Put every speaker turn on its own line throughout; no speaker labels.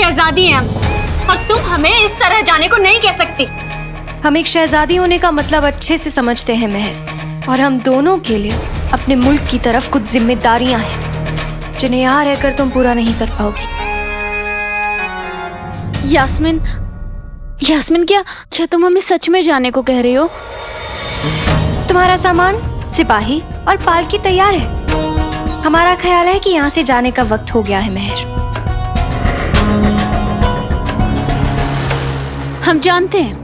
शहजादी हैं और तुम हमें इस तरह जाने को नहीं कह सकती।
हम एक शहजादी होने का मतलब अच्छे से समझते हैं महर, और हम दोनों के लिए अपने मुल्क की तरफ कुछ जिम्मेदारियां हैं जिन्हें यहाँ रहकर तुम पूरा नहीं कर पाओगी।
यास्मीन, यास्मीन क्या तुम हमें सच में जाने को कह रही हो?
तुम्हारा सामान, सिपाही और पालकी तैयार है। हमारा ख्याल है कि यहाँ से जाने का वक्त हो गया है महर।
हम जानते हैं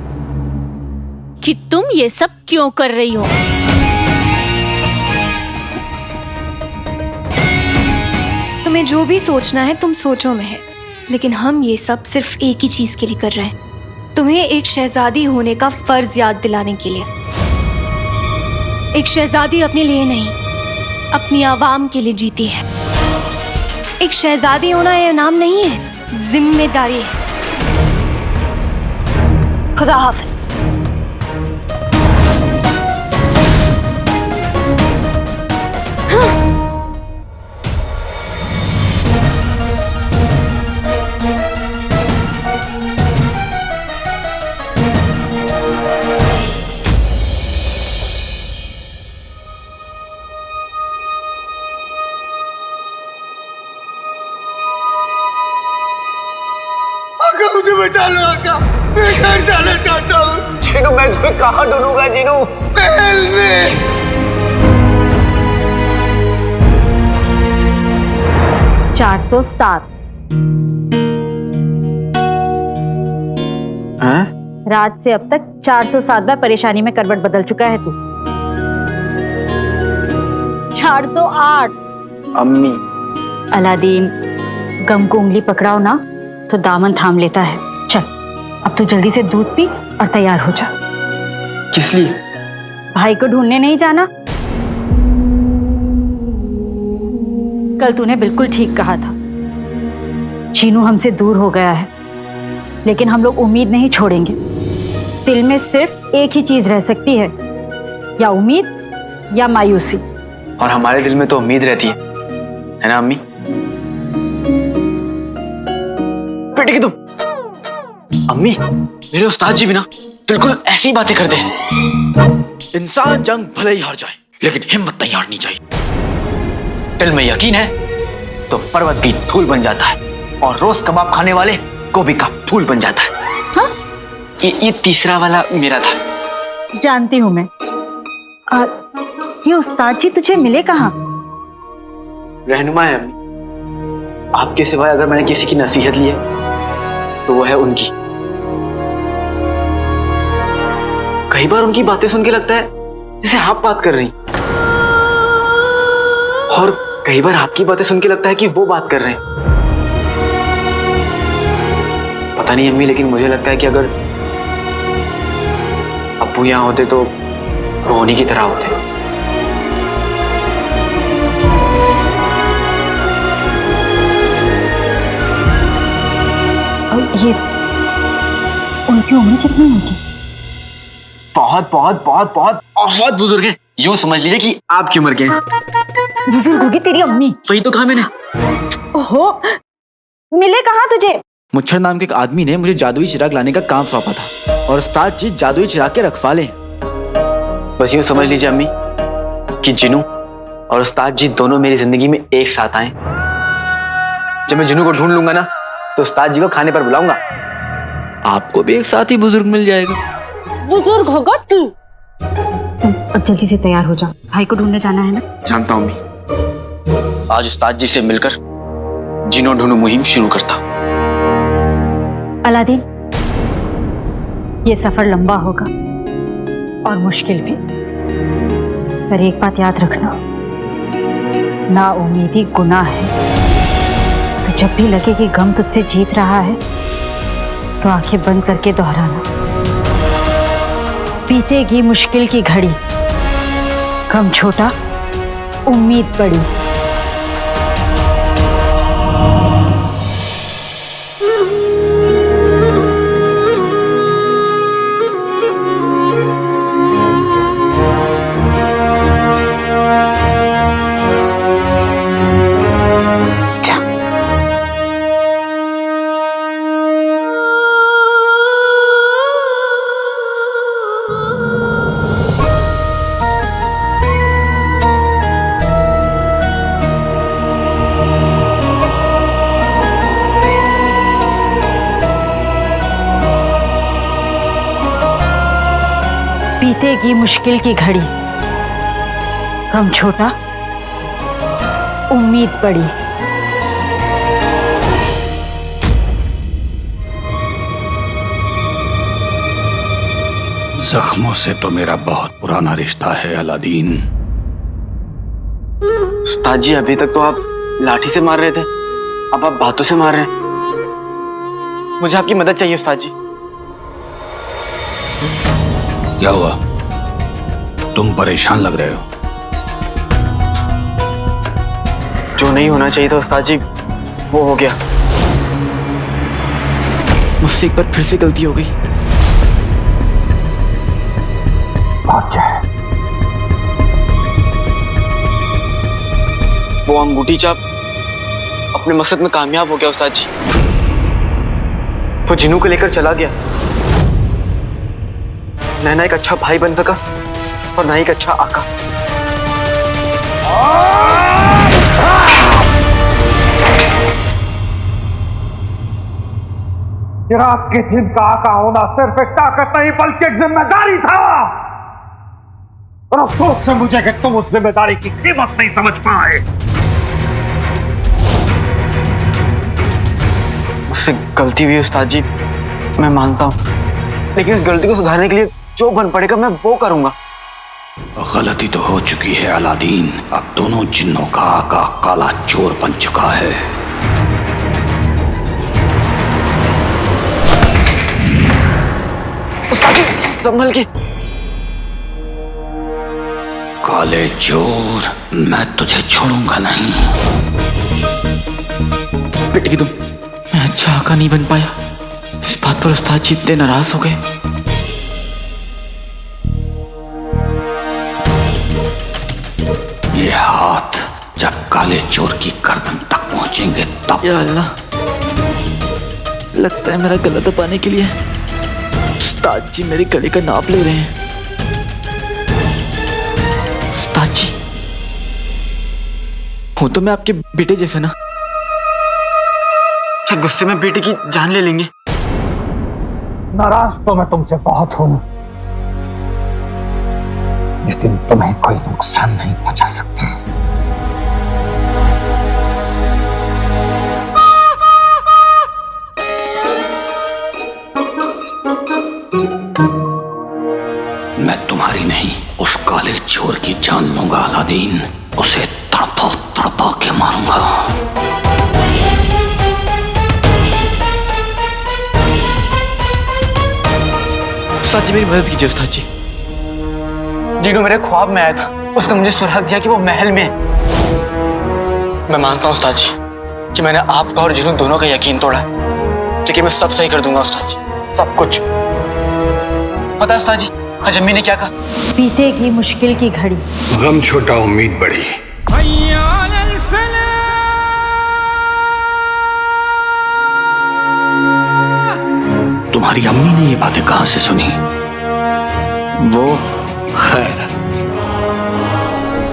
कि तुम ये सब क्यों कर रही हो।
तुम्हें जो भी सोचना है तुम सोचो महर, लेकिन हम ये सब सिर्फ एक ही चीज के लिए कर रहे हैं, तुम्हें एक शहजादी होने का फर्ज याद दिलाने के लिए। एक शहजादी अपने लिए नहीं, अपनी आवाम के लिए जीती है। एक शहजादी होना यह नाम नहीं है, जिम्मेदारी है।
खुदा हाफिज।
मुझे बचा लो आका, मैं घर जाना चाहता हूँ।
जीनू, मैं तुम्हें कहाँ ढूंढूंगा जीनू?
महल में।
407।
हैं?
रात से अब तक 407 बार परेशानी में करवट बदल चुका है तू। 408।
अम्मी।
अलादीन, गम को उंगली पकड़ाओ ना तो दामन थाम लेता है। चल, अब तू जल्दी से दूध पी और तैयार हो जा।
किस लिए?
भाई को ढूंढने नहीं जाना? कल तूने बिल्कुल ठीक कहा था, चीनू हमसे दूर हो गया है, लेकिन हम लोग उम्मीद नहीं छोड़ेंगे। दिल में सिर्फ एक ही चीज रह सकती है, या उम्मीद या मायूसी।
और हमारे दिल में तो उम्मीद रहती है ना अम्मी? बेटे की तुम। अम्मी, मेरे उस्ताद जी भी ना बिल्कुल ऐसी बातें करते हैं। इंसान जंग भले ही हार जाए, लेकिन हिम्मत नहीं हारनी चाहिए। दिल में यकीन है तो पर्वत भी धूल बन जाता है, और रोज कबाब खाने वाले गोभी का फूल बन जाता है।
हाँ?
ये तीसरा वाला मेरा था।
जानती हूं मैं। ये उस्ताद जी तुझे मिले कहाँ?
रहनुमा है अम्मी। आपके सिवाय अगर मैंने किसी की नसीहत ली है तो वो है उनकी। कई बार उनकी बातें सुन के लगता है जैसे आप बात कर रही, और कई बार आपकी बातें सुन के लगता है कि वो बात कर रहे हैं। पता नहीं अम्मी, लेकिन मुझे लगता है कि अगर अब्बू यहां होते तो वो उन्हीं की तरह होते।
ये उनकी उम्र कितनी होगी?
बहुत बहुत बहुत बहुत बहुत बुजुर्ग हैं। यूं समझ लीजिए कि आपकी उम्र के हैं।
बुजुर्ग होगी तेरी अम्मी।
वही तो कहा मैंने।
ओहो, मिले कहाँ तुझे?
मुच्छर नाम के एक आदमी ने मुझे जादुई चिराग लाने का काम सौंपा था, और उस्ताद जी जादुई चिराग के रखवाले हैं। बस यूं समझ लीजिए अम्मी कि जिनू और उस्ताद जी दोनों मेरी जिंदगी में एक साथ आए। जब मैं जिनू को ढूंढ लूंगा ना तो उस्ताद जी को खाने पर बुलाऊंगा। आपको भी एक साथ ही बुजुर्ग मिल जाएगा।
बुजुर्ग होगा तू। तुम अब जल्दी से तैयार हो जा, भाई को ढूंढने जाना है ना।
जानता हूं अम्मी, आज उस्ताद जी से मिलकर जिनो ढूंढू मुहिम शुरू करता।
अलादीन, ये सफर लंबा होगा और मुश्किल भी, पर एक बात याद रखना, ना उम्मीदी गुनाह है। तो जब भी लगे कि गम तुझसे जीत रहा है तो आंखें बंद करके दोहराना, बीतेगी मुश्किल की घड़ी, गम छोटा उम्मीद बड़ी। बीतेगी मुश्किल की घड़ी, गम छोटा, उम्मीद बड़ी।
जख्मों से तो मेरा बहुत पुराना रिश्ता है अलादीन।
उस्ताद जी, अभी तक तो आप लाठी से मार रहे थे, अब आप बातों से मार रहे हैं। मुझे आपकी मदद चाहिए उस्ताद जी।
क्या हुआ? तुम परेशान लग रहे हो।
जो नहीं होना चाहिए था उस्ताद जी, वो हो गया। मुझसे एक बार फिर से गलती हो गई।
बात क्या है?
वो अंगूठी चाप अपने मकसद में कामयाब हो गया उस्ताद जी। वो जिनू को लेकर चला गया। मैं ना एक अच्छा भाई बन सका और ना एक अच्छा आका।
चिराग के जिन का आका होना सिर्फ एक ताकत नहीं बल्कि एक जिम्मेदारी था, और अफसोस है मुझे कि तुम उस जिम्मेदारी की कीमत नहीं समझ पाए।
मुझसे गलती हुई उस्ताद जी, मैं मानता हूँ, लेकिन इस गलती को सुधारने के लिए जो बन पड़ेगा मैं वो करूंगा।
गलती तो हो चुकी है अलादीन। अब दोनों जिन्नों का आका काला चोर बन चुका है।
उस्ताद जी संभल के।
काले चोर, मैं तुझे छोड़ूंगा नहीं।
बेटी तुम, मैं अच्छा आका नहीं बन पाया, इस बात पर उस्ताद जी इतने नाराज हो गए।
ये हाथ जब काले चोर की गर्दन तक पहुंचेंगे तब।
या अल्लाह, लगता है मेरा गला दबाने के लिए उस्ताद जी मेरे गले का नाप ले रहे हैं। उस्ताद जी, हूं तो मैं आपके बेटे जैसा ना, क्या गुस्से में बेटे की जान ले लेंगे?
नाराज तो मैं तुमसे बहुत हूं, लेकिन तुम्हें कोई नुकसान नहीं पहुंचा सकता।
मैं तुम्हारी नहीं, उस काले चोर की जान लूंगा अलादीन। उसे तड़पा तड़पा के मारूंगा।
उस्ताद जी मेरी मदद कीजिए उस्ताद जी। जिन्हों मेरे ख्वाब में आया था, उसने मुझे सुराग दिया कि वो महल में है। मैं मानता हूँ उस्ताद जी कि मैंने आपका और जिन्हों दोनों का यकीन तोड़ा है, लेकिन मैं सब सही कर दूंगा उस्ताद जी, सब कुछ। पता है उस्ताद जी आज अम्मी ने क्या कहा?
बीतेगी मुश्किल की घड़ी,
गम छोटा, उम्मीद बड़ी। तुम्हारी अम्मी ने ये बातें कहां से सुनी?
वो
खैर,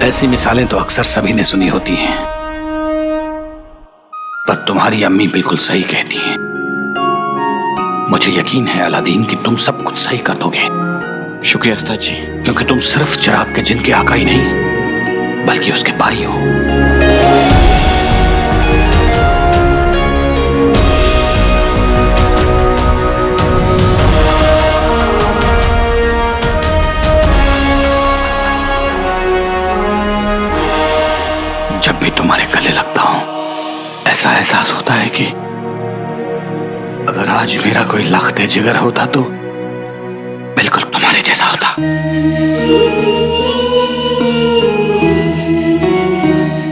ऐसी मिसालें तो अक्सर सभी ने सुनी होती हैं, पर तुम्हारी अम्मी बिल्कुल सही कहती हैं। मुझे यकीन है अलादीन कि तुम सब कुछ सही कर दोगे।
शुक्रिया उस्ताद जी।
क्योंकि तुम सिर्फ चिराग के जिन के आका ही नहीं, बल्कि उसके भाई हो। जब भी तुम्हारे गले लगता हूं, ऐसा एहसास होता है कि अगर आज मेरा कोई लख्ते जिगर होता तो बिल्कुल तुम्हारे जैसा होता।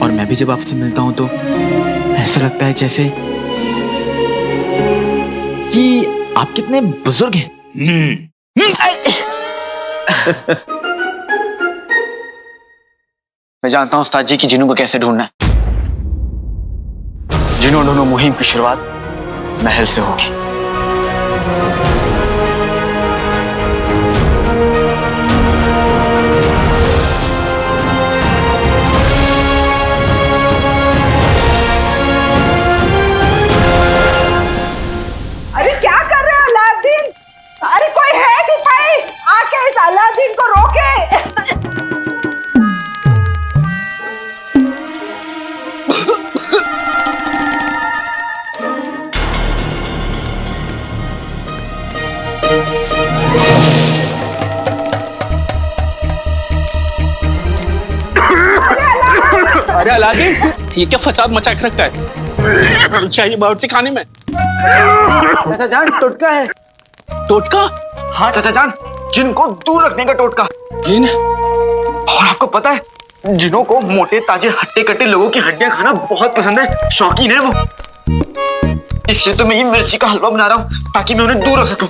और मैं भी जब आपसे मिलता हूं तो ऐसा लगता है जैसे कि आप कितने बुजुर्ग हैं। मैं जानता हूं उस्ताद जी कि जिन्हों को कैसे ढूंढना है। जिन्हों ढूंढो मुहिम की शुरुआत महल से होगी।
अरे क्या कर रहे हो अलादीन? अरे कोई है कि भाई आके इस अलादीन को अरे अलादी, ये क्या फसाद मचा के रखा है? चाहिए बावर्ची खाने में।
चाचा जान, टोटका है।
टोटका?
हाँ चाचा जान, जिनको दूर रखने का टोटका।
जिन?
और आपको पता है, जिनों को मोटे ताजे हट्टे कट्टे लोगों की हड्डियां खाना बहुत पसंद है, शौकीन है वो। इसलिए तो मैं ये मिर्ची का हलवा बना रहा हूँ ताकि मैं उन्हें दूर रख सकूं।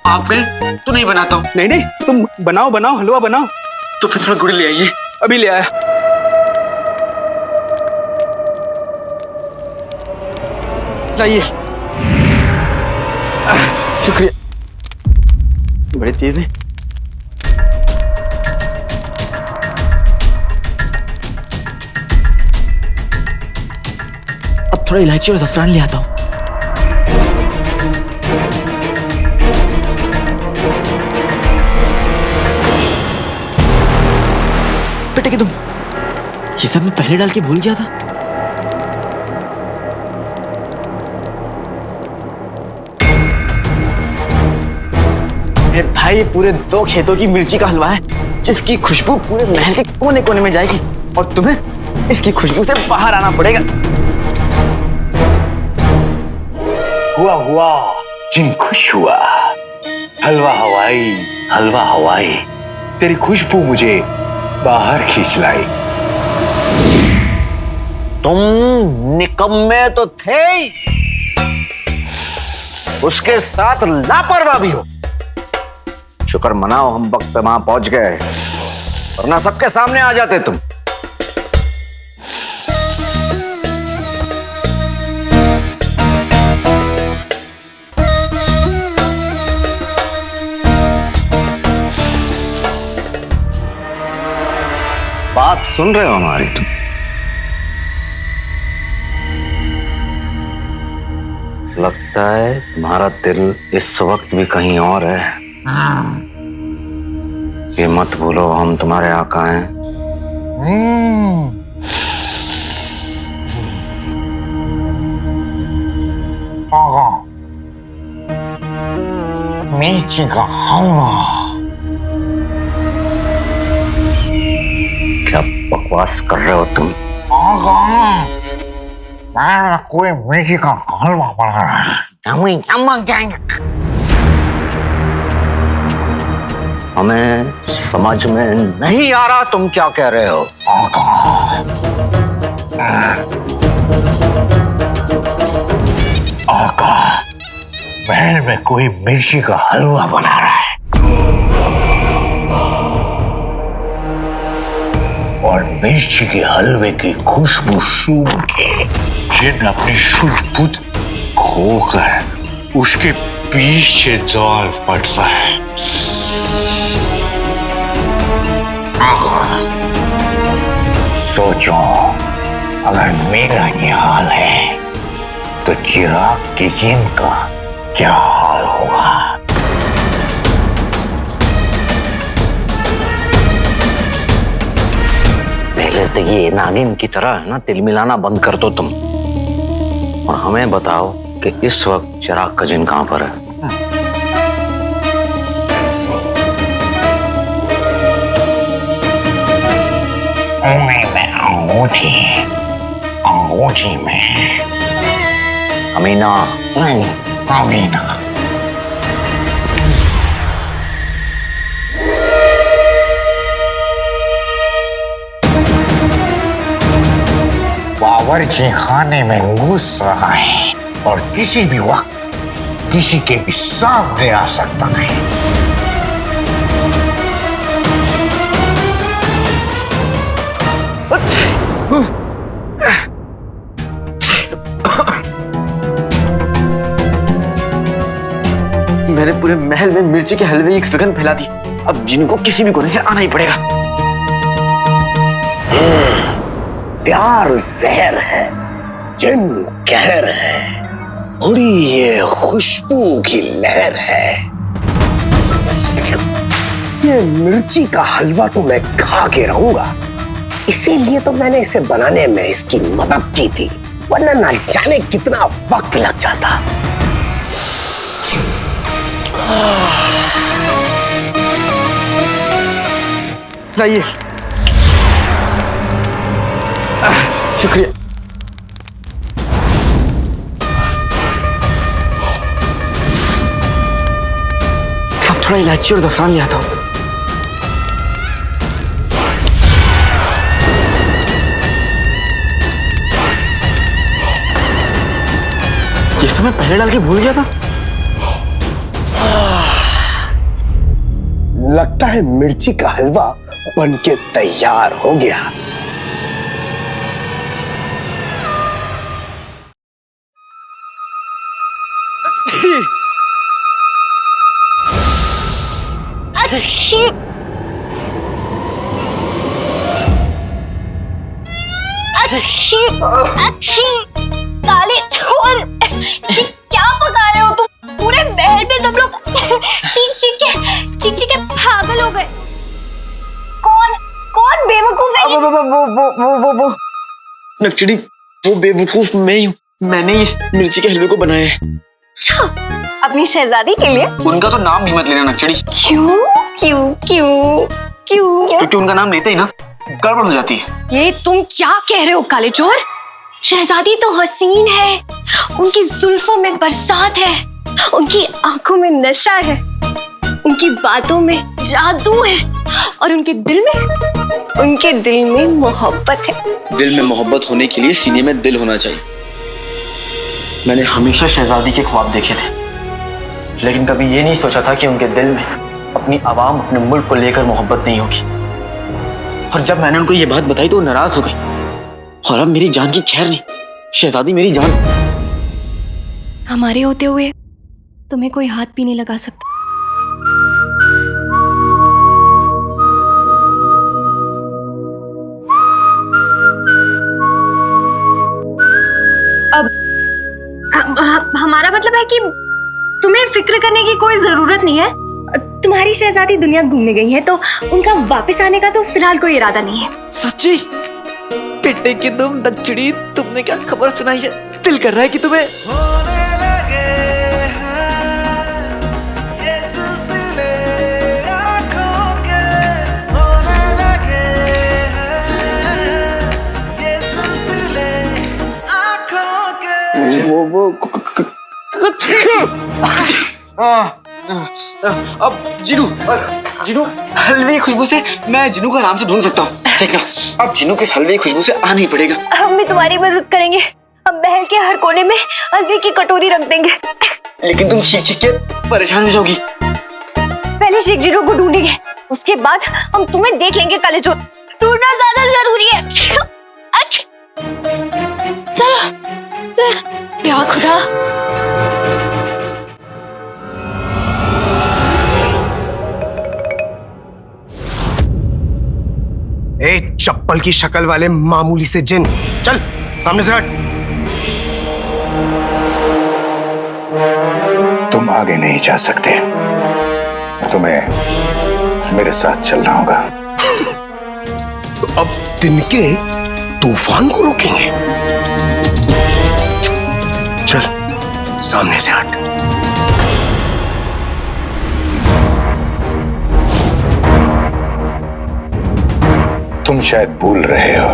आप गए तो नहीं बनाता हूँ।
नहीं नहीं, तुम बनाओ बनाओ, हलवा बनाओ।
तो फिर थोड़ा गुड़ ले आइए।
अभी ले आया। लाइए।
शुक्रिया, बड़े तेज हैं। अब थोड़ा इलायची और ज़फ़रान ले आता हूँ। बेटे कि तुम, ये सब मैं पहले डाल के भूल गया था। भाई पूरे 2 खेतों की मिर्ची का हलवा है जिसकी खुशबू पूरे महल के कोने कोने में जाएगी और तुम्हें इसकी खुशबू से बाहर आना पड़ेगा।
हुआ जिन खुश हुआ। हलवा हवाई तेरी खुशबू मुझे बाहर खींच लाई।
तुम निकम्मे तो थे ही, उसके साथ लापरवाह भी हो। शुक्र मनाओ हम वक्त पे वहां पहुंच गए, वरना सबके सामने आ जाते तुम। बात सुन रहे हो हमारी तुम? लगता है तुम्हारा दिल इस वक्त भी कहीं और है। ये मत भूलो हम तुम्हारे आका हैं।
आगा, मिर्ची का हलवा।
क्या बकवास कर रहे हो तुम?
आगा, मैं कोई मिर्ची का हलवा बना रहा है।
हमें समझ में नहीं आ रहा तुम क्या कह रहे हो।
आका, महल में कोई मिर्ची का हलवा बना रहा है और मिर्ची के हलवे की खुशबू सूंघ के जिन अपनी शुद्ध बुद्ध खोकर उसके पीछे दौड़ पड़ता है। सोचो, अगर मेरा ये हाल है तो चिराग के जिन का क्या हाल होगा।
पहले तो ये नागिन की तरह है ना, तिल मिलाना बंद कर दो तुम और हमें बताओ कि इस वक्त चिराग का जिन कहां पर है।
में अंगूठी में।
अमीना,
नहीं, अमीना। बावर्ची खाने में घुस रहा है और किसी भी वक्त किसी के भी सामने आ सकता है।
मैंने पूरे महल में मिर्ची के हलवे की सुगंध फैला दी। अब जिनको किसी भी कोने से आना ही पड़ेगा।
प्यार जहर है, जिन कहर है, उड़ी ये खुशबू की लहर है। ये मिर्ची का हलवा तो मैं खा के रहूंगा, इसीलिए तो मैंने इसे बनाने में इसकी मदद की थी, वरना ना जाने कितना वक्त लग जाता।
लाइए। शुक्रिया। अब थोड़ा इलायची और ज़फ़रान ले आता हूँ। ये सब मैं पहले डाल के भूल गया था।
लगता है मिर्ची का हलवा बनके तैयार हो गया।
काले चोर, क्या पका रहे हो तुम? पूरे महल में सब लोग चीख के पागल हो गए। कौन बेवकूफ है?
वो नक्चड़ी, वो बेवकूफ मैं ही हूँ। मैंने इस मिर्ची के हलवे को बनाया है।
अच्छा, अपनी शहजादी के लिए?
उनका तो नाम भी मत लेना नक्चड़ी।
क्यों?
क्योंकि उनका नाम लेते ही ना गड़बड़ हो जाती है।
ये तुम क्या कह रहे हो काले चोर? शहजादी तो हसीन है, उनकी जुल्फों में बरसात है, उनकी आंखों में नशा है, उनकी बातों में जादू है, और उनके दिल में मोहब्बत है।
दिल में मोहब्बत होने के लिए सीने में दिल होना चाहिए। मैंने हमेशा शहजादी के ख्वाब देखे थे, लेकिन कभी ये नहीं सोचा था कि उनके दिल में अपनी आवाम, अपने मुल्क को लेकर मोहब्बत नहीं होगी। और जब मैंने उनको ये बात बताई तो वो नाराज हो गई। और अब मेरी जान की खैर नहीं, शहजादी मेरी जान।
हमारे होते हुए तुम्हें कोई हाथ भी नहीं लगा सकता। अब हमारा मतलब है कि तुम्हें फिक्र करने की कोई जरूरत नहीं है। तुम्हारी शहजादी दुनिया घूमने गई है, तो उनका वापस आने का तो फिलहाल कोई इरादा नहीं है।
सच्ची? बेटे की तुम नक्चड़ी, तुमने क्या खबर सुनाई है? दिल कर रहा है कि तुम्हें अब जिनू हलवे की खुशबू से मैं जिनू को आराम से ढूंढ सकता हूँ। देखना, अब जिनू के हलवे की खुशबू से आना ही पड़ेगा।
हम भी तुम्हारी मदद करेंगे। हम महल के हर कोने में हल्दी की कटोरी रख देंगे।
लेकिन तुम चीख के परेशान हो जाओगी।
पहले शेख जिनू को ढूंढेंगे, उसके बाद हम तुम्हें देख लेंगे काले चोर। ढूंढना ज्यादा जरूरी है। चलो या खुदा।
ए चप्पल की शक्ल वाले मामूली से जिन, चल सामने से हट।
तुम आगे नहीं जा सकते, तुम्हें मेरे साथ चलना होगा।
तो अब तिनके तूफान को रोकेंगे। चल सामने से हट।
तुम शायद भूल रहे हो,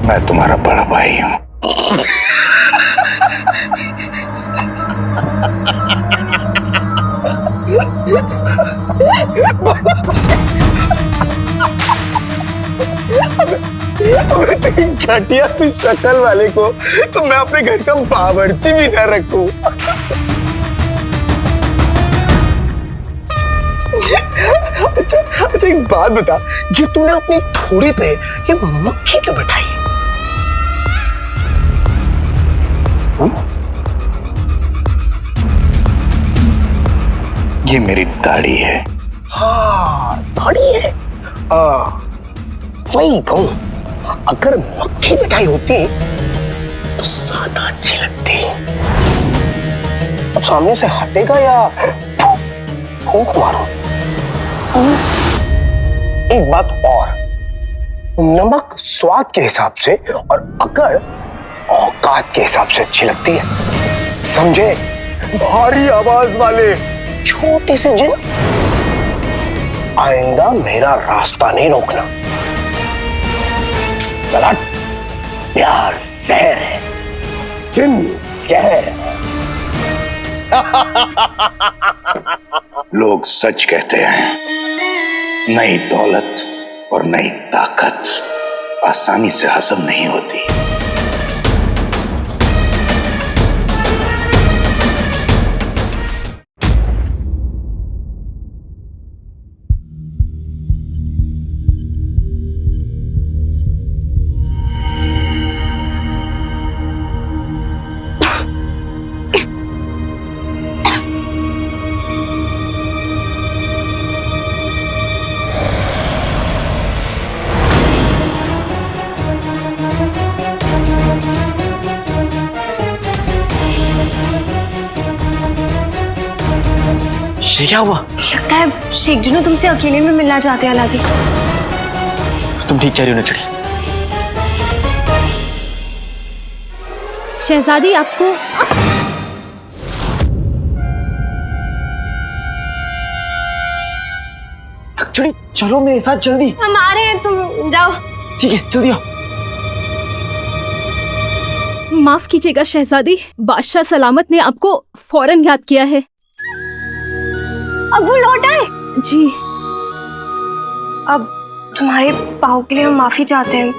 मैं तुम्हारा बड़ा भाई हूं।
घटिया सी शक्ल वाले को तो मैं अपने घर का बावर्ची भी न रखूं। अच्छा एक बात बता, ये तूने अपनी थोड़ी पे ये मक्खी क्यों बैठाई है?
ये मेरी दाढ़ी है।
हाँ दाढ़ी है। वही कहूं, अगर मक्खी बैठाई होती तो ज्यादा अच्छी लगती। अब सामने से हटेगा या फूंक मारो? एक बात और, नमक स्वाद के हिसाब से और अकड़ औकात के हिसाब से अच्छी लगती है, समझे? भारी आवाज वाले छोटे से जिन, आइंदा मेरा रास्ता नहीं रोकना। चल हट। प्यार जहर है, जिन कहर है। लोग सच कहते हैं, नई दौलत और नई ताकत आसानी से हजम नहीं होती।
ये क्या हुआ?
लगता है शेख जिनू तुमसे अकेले में मिलना चाहते हैं अलादी।
तुम ठीक कह रही हो नचड़ी।
शहजादी आपको
नचड़ी चलो मेरे साथ जल्दी।
हम आ रहे हैं, तुम जाओ।
ठीक है जल्दी आओ।
माफ कीजिएगा शहजादी, बादशाह सलामत ने आपको फौरन याद किया है।
अब वो लौट आए?
जी।
अब तुम्हारे पाँव के लिए हम माफी चाहते हैं।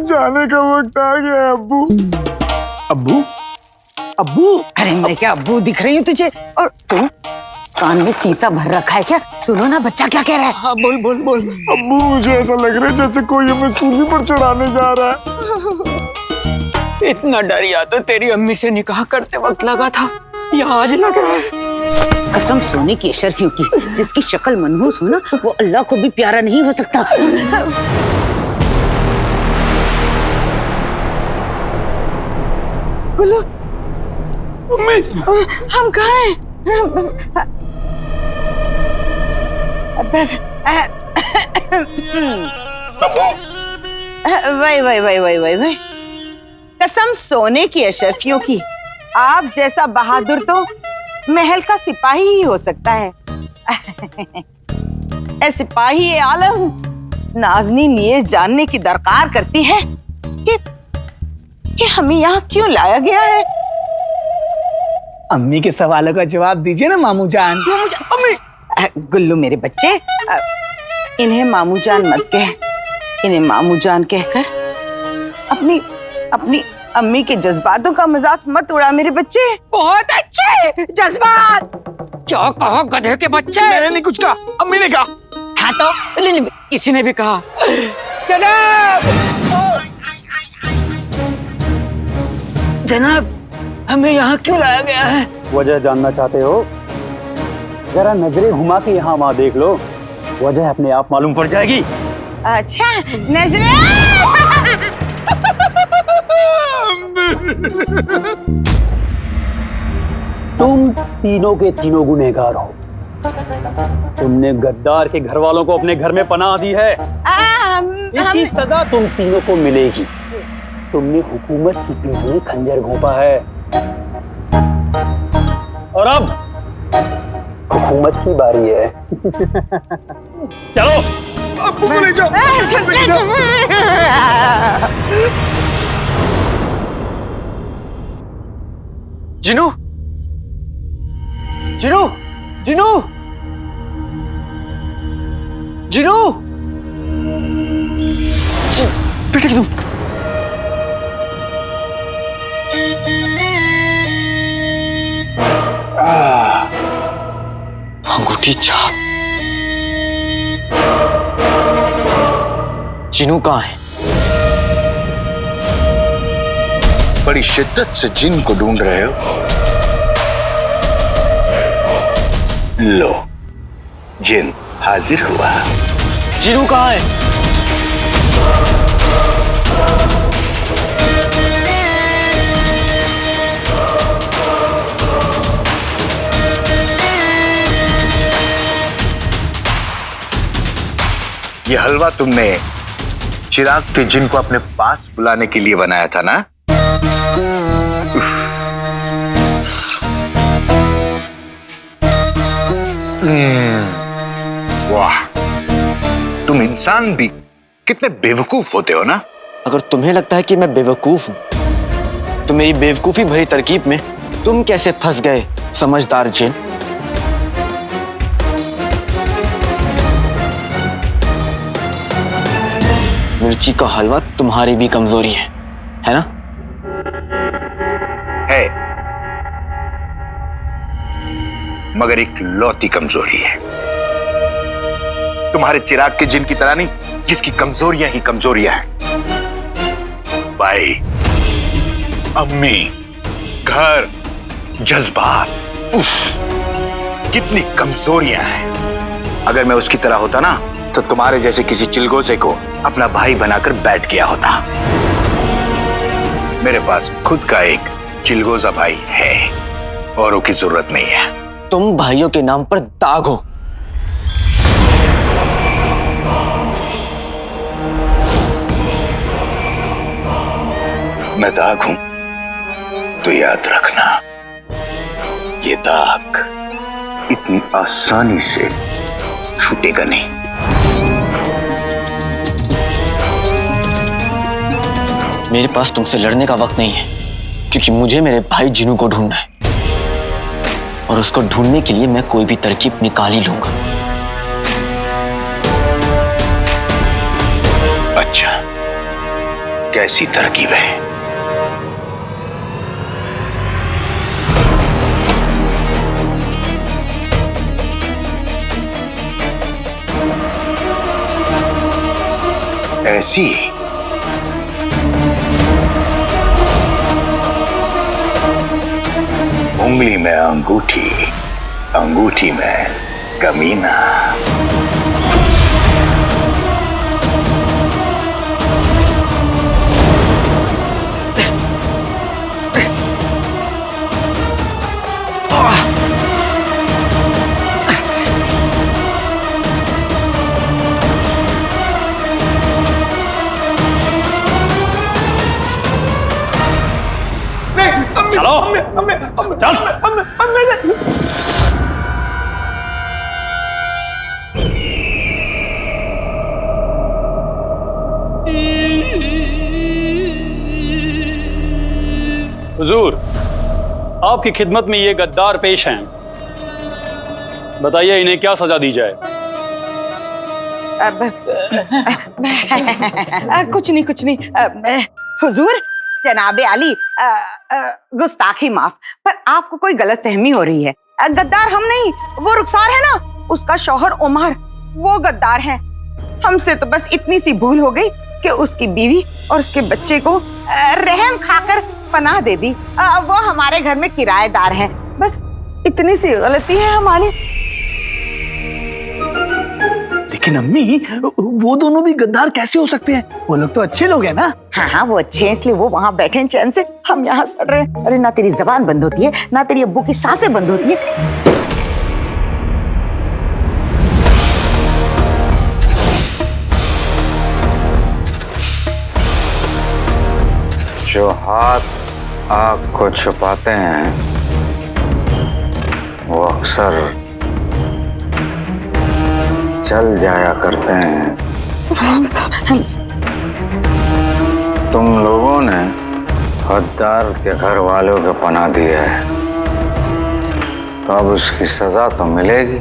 जाने का वक्त आ गया अब्बू।
अब्बू? अब्बू? अरे मैं क्या अब्बू दिख रही हूँ तुझे? और तुम कान में शीशा भर रखा है क्या? सुनो ना, बच्चा क्या कह रहा है?
हाँ बोल बोल बोल।
अब्बू मुझे ऐसा लग रहा है जैसे कोई हमें सूली पर चढ़ाने जा रहा है।
इतना डर या तो तेरी अम्मी से निकाह करते वक्त लगा था, या आज लग रहा है।
कसम सोने की अशरफियों की, जिसकी शक्ल मनहूस हो ना, वो अल्लाह को भी प्यारा नहीं हो सकता। बोलो मम्मी, हम कहाँ हैं? वही कसम सोने की अशरफियों की, आप जैसा बहादुर तो महल का सिपाही ही हो सकता है। ए सिपाही ए आलम, नाज़नीन ये जानने की दरकार करती है कि हमें यहाँ क्यों लाया गया है।
अम्मी के सवालों का जवाब दीजिए ना मामू जान।
अम्मी, गुल्लू मेरे बच्चे, इन्हें मामू जान मत कह, इन्हें मामू जान कहकर अपनी अम्मी के जज्बातों का मजाक मत उड़ा मेरे बच्चे।
बहुत अच्छे जज्बात। क्या कहा गधे के बच्चे? मैंने नहीं कुछ कहा, अम्मी ने कहा।
हाँ तो
नहीं, किसी ने भी कहा। जनाब, जनाब, हमें यहाँ क्यों लाया गया है?
वजह जानना चाहते हो? जरा नजरें घुमा के यहाँ वहाँ देख लो, वजह अपने आप मालूम पड़ जाएगी।
अच्छा नजरे।
तुम तीनों के तीनों गुनहगार हो। तुमने गद्दार के घर वालों को अपने घर में पनाह दी है। इसकी सजा तुम तीनों को मिलेगी। तुमने हुकूमत की पीठ में खंजर घोंपा है और अब हुकूमत की बारी है। चलो
अब्बू को ले जाओ।
जिनू, जिनू, जिनू, जिनू, बेटे तुम। अंगूठी छाप। जिनू कहाँ है?
बड़ी शिद्दत से जिन को ढूंढ रहे हो? लो, जिन हाजिर हुआ।
जिनू कहाँ है?
ये हलवा तुमने चिराग के जिन को अपने पास बुलाने के लिए बनाया था ना? वाह, तुम इंसान भी कितने बेवकूफ होते हो ना।
अगर तुम्हें लगता है कि मैं बेवकूफ हूं, तो मेरी बेवकूफी भरी तरकीब में तुम कैसे फंस गए समझदार जिन? मिर्ची का हलवा तुम्हारी भी कमजोरी है ना?
है, मगर एक लौती कमजोरी है। तुम्हारे चिराग के जिन की तरह नहीं, जिसकी कमजोरियां ही कमजोरियां हैं। भाई, अम्मी, घर, जज्बात, कितनी कमजोरियां हैं। अगर मैं उसकी तरह होता ना, तो तुम्हारे जैसे किसी चिलगोजे को अपना भाई बनाकर बैठ गया होता। मेरे पास खुद का एक चिलगोजा भाई है, औरों की जरूरत नहीं है।
तुम भाइयों के नाम पर दाग हो।
मैं दाग हूं तो याद रखना, ये दाग इतनी आसानी से छूटेगा नहीं।
मेरे पास तुमसे लड़ने का वक्त नहीं है, क्योंकि मुझे मेरे भाई जिनू को ढूंढना है, और उसको ढूंढने के लिए मैं कोई भी तरकीब निकाल ही लूंगा।
अच्छा, कैसी तरकीब है? ऐसी उंगली में अंगूठी, अंगूठी में कमीना।
चलो चल। हुजूर, आपकी खिदमत में ये गद्दार पेश हैं। बताइए इन्हें क्या सजा दी जाए?
कुछ नहीं। हुजूर, जनाबे आली, गुस्ताखी माफ, पर आपको कोई गलतफहमी हो रही है। गद्दार हम नहीं, वो रुखसार है ना, उसका शौहर उमर, वो गद्दार है। हमसे तो बस इतनी सी भूल हो गई कि उसकी बीवी और उसके बच्चे को रहम खाकर पनाह दे दी। वो हमारे घर में किराएदार है, बस इतनी सी गलती है हमारी।
लेकिन अम्मी, वो दोनों भी गद्दार कैसे हो सकते हैं? वो लोग तो अच्छे लोग हैं ना।
हाँ, वो अच्छे हैं, इसलिए वो वहाँ बैठे हैं चैन से, हम यहाँ सड़ रहे हैं। अरे ना तेरी जबान बंद होती है, ना तेरी अब्बू की सांसें बंद होती है।
जो हाथ आग को छुपाते हैं, वो अक्सर चल जाया करते हैं। तुम लोगों ने हकदार के घर वालों को पनाह दिया है, तो अब उसकी सजा तो मिलेगी।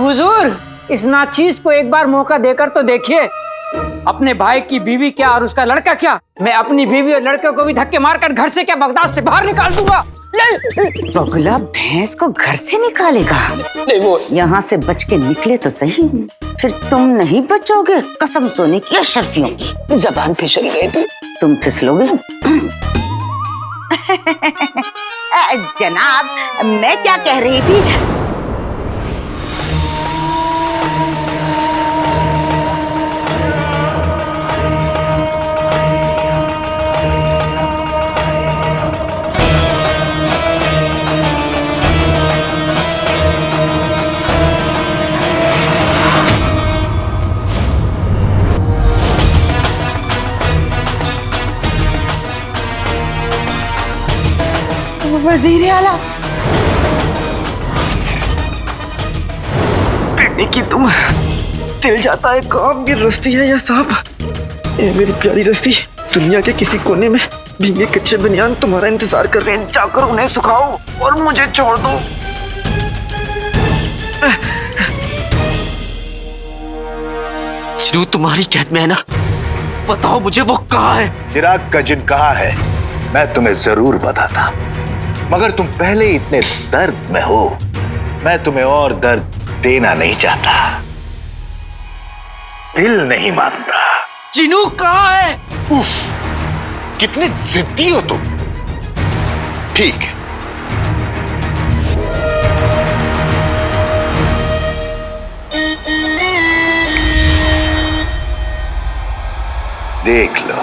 हुजूर, इस नाचीज को एक बार मौका देकर तो देखिए। अपने भाई की बीवी क्या और उसका लड़का क्या, मैं अपनी बीवी और लड़के को भी धक्के मारकर घर से क्या बगदाद से बाहर निकाल दूंगा।
बगुला भैंस को घर से निकालेगा?
वो
यहाँ से बच के निकले तो सही, फिर तुम नहीं बचोगे, कसम सोने की अशरफियों की।
जबान फिसल गई थी।
तुम फिसलोगे? जनाब, मैं क्या कह रही थी, वजीर आला,
कि तुम तिल जाता है काम की रस्ती है या सांप? ये मेरी प्यारी रस्ती, दुनिया के किसी कोने में भीगे कच्चे बनियान तुम्हारा इंतजार कर रहे हैं। जाकर उन्हें सुखाओ और मुझे छोड़ दो। चिरू तुम्हारी कैद में है ना? बताओ मुझे वो कहाँ है?
चिराग का जिन कहाँ है मैं तुम्हें जरूर बताता, मगर तुम पहले ही इतने दर्द में हो, मैं तुम्हें और दर्द देना नहीं चाहता। दिल नहीं मानता।
चिनू कहाँ है?
उफ, कितने जिद्दी हो तुम। ठीक है, देख लो।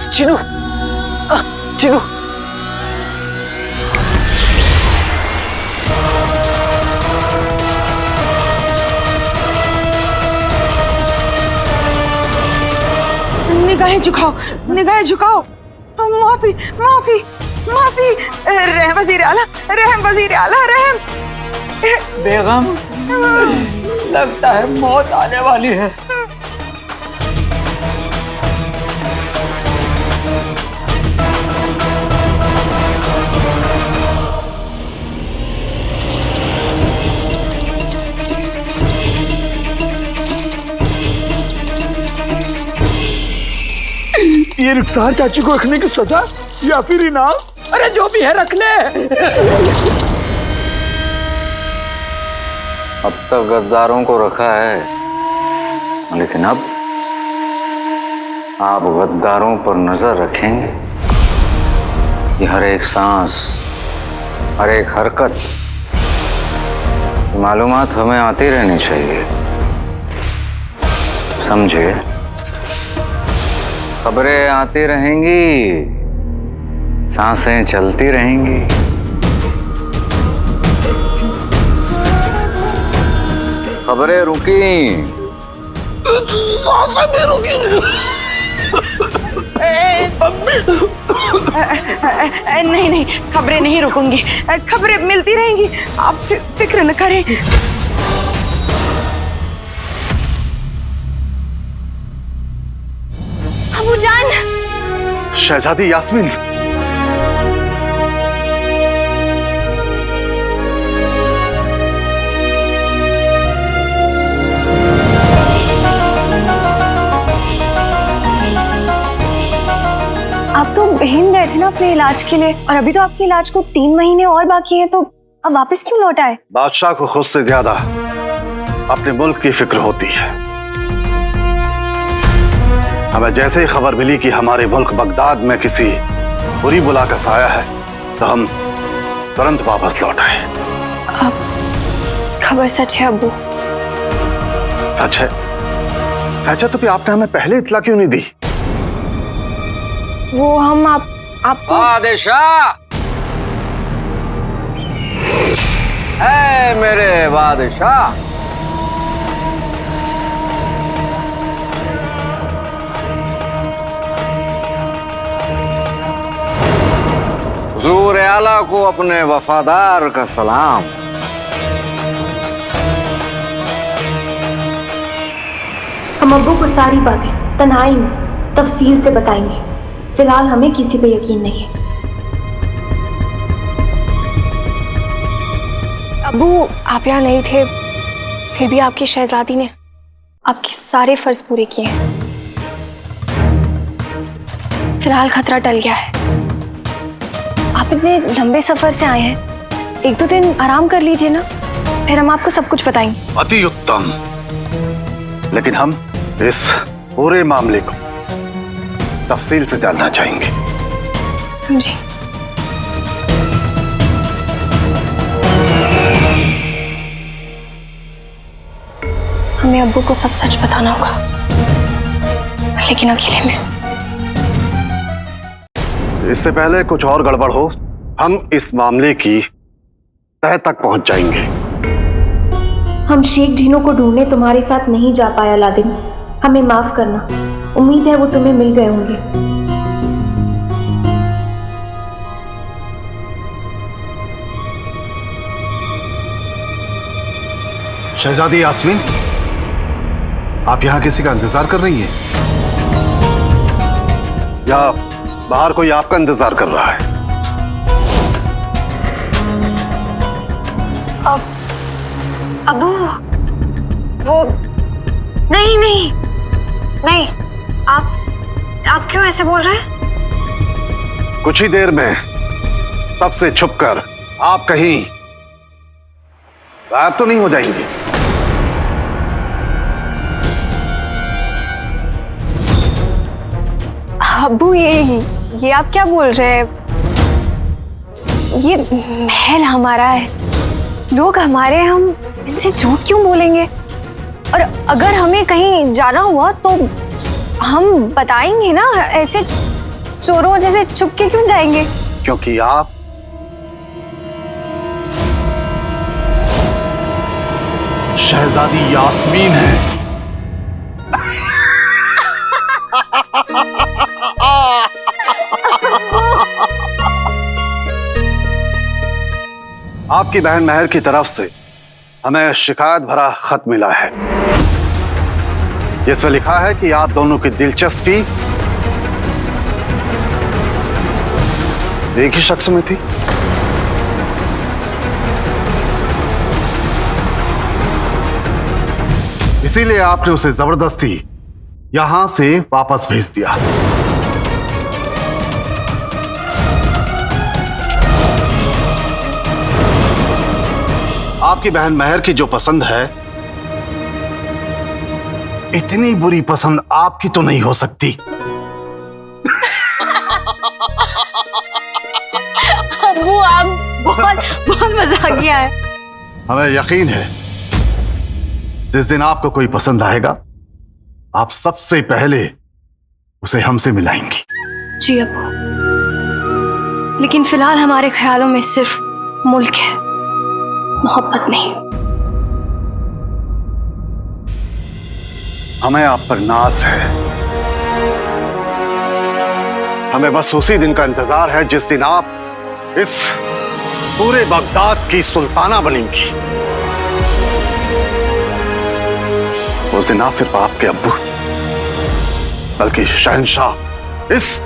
चिनू, चिनू,
निगाहें झुकाओ, निगाहें झुकाओ। माफी माफी माफी। रहम वजीर आला, रहम वजीर आला, रहम।
बेगम, लगता है मौत आने वाली है।
ये रुखसार चाची को रखने की सजा या फिर इनाम?
अरे जो भी है रख ले।
अब तक गद्दारों को रखा है, लेकिन अब आप गद्दारों पर नजर रखेंगे। ये हर एक सांस, हर एक हरकत, मालूमात हमें आती रहनी चाहिए, समझे? खबरें आती रहेंगी, सांसें चलती रहेंगी। खबरें रुकी, सांसें भी रुकी।
नहीं नहीं, खबरें नहीं रुकूंगी, खबरें मिलती रहेंगी, आप फिक्र न करें।
अबूजान,
शहजादी यास्मीन,
आप तो हिंद गए थे ना अपने इलाज के लिए, और अभी तो आपके इलाज को 3 महीने और बाकी हैं, तो अब वापस क्यों लौट आए?
बादशाह को खुद से ज्यादा अपने मुल्क की फिक्र होती है। हमें जैसे ही खबर मिली कि हमारे मुल्क बगदाद में किसी बुरी बुला का साया है, तो हम तुरंत वापस लौट आए।
अब खबर सच है अब्बू?
सच है। सच है तो फिर आपने हमें पहले इत्तला क्यों नहीं दी?
वो हम आपको
बादशाह है मेरे बादशाह। हुजूर आला को अपने वफादार का सलाम।
हम अब्बू को सारी बातें तन्हाई में तफसील से बताएंगे। फिलहाल हमें किसी पे यकीन नहीं है। अब्बू, आप यहाँ नहीं थे, फिर भी आपकी शहजादी ने आपके सारे फर्ज पूरे किए हैं। फिलहाल खतरा टल गया है। आप इतने लंबे सफर से आए हैं, एक दो दिन आराम कर लीजिए ना, फिर हम आपको सब कुछ बताएंगे।
अति उत्तम, लेकिन हम इस पूरे मामले को तफसील से जानना चाहेंगे।
जी। हमें अब्बू को सब सच बताना होगा, लेकिन अकेले में।
इससे पहले कुछ और गड़बड़ हो, हम इस मामले की तह तक पहुंच जाएंगे।
हम शेख ढीनो को ढूंढने तुम्हारे साथ नहीं जा पाए अलादीन, हमें माफ करना। उम्मीद है वो तुम्हें मिल गए होंगे।
शहजादी यास्मीन, आप यहाँ किसी का इंतजार कर रही हैं या बाहर कोई आपका इंतजार कर रहा है?
अब्बू, वो नहीं नहीं नहीं, आप क्यों ऐसे बोल रहे हैं?
कुछ ही देर में सबसे छुपकर आप कहीं गायब तो नहीं हो जाएंगे?
अब्बू, ये आप क्या बोल रहे हैं? ये महल हमारा है, लोग हमारे हैं, हम इनसे झूठ क्यों बोलेंगे? और अगर हमें कहीं जाना हुआ तो हम बताएंगे ना, ऐसे चोरों जैसे छुप के क्यों जाएंगे?
क्योंकि आप शहजादी यास्मीन हैं। आपकी बहन महर की तरफ से हमें शिकायत भरा खत मिला है। इसमें लिखा है कि आप दोनों की दिलचस्पी एक ही शख्स में थी। इसीलिए आपने उसे जबरदस्ती यहां से वापस भेज दिया। आपकी बहन महर की जो पसंद है, इतनी बुरी पसंद आपकी तो नहीं हो सकती।
अब्बू, आप बहुत मजाकिया है।
हमें यकीन है जिस दिन आपको कोई पसंद आएगा, आप सबसे पहले उसे हमसे मिलाएंगी।
जी अब्बू, लेकिन फिलहाल हमारे ख्यालों में सिर्फ मुल्क है, मोहब्बत नहीं।
हमें आप पर नाज है। हमें बस उसी दिन का इंतजार है जिस दिन आप इस पूरे बगदाद की सुल्ताना बनेंगी। उस दिन ना सिर्फ आपके अब्बू बल्कि शहंशाह, इस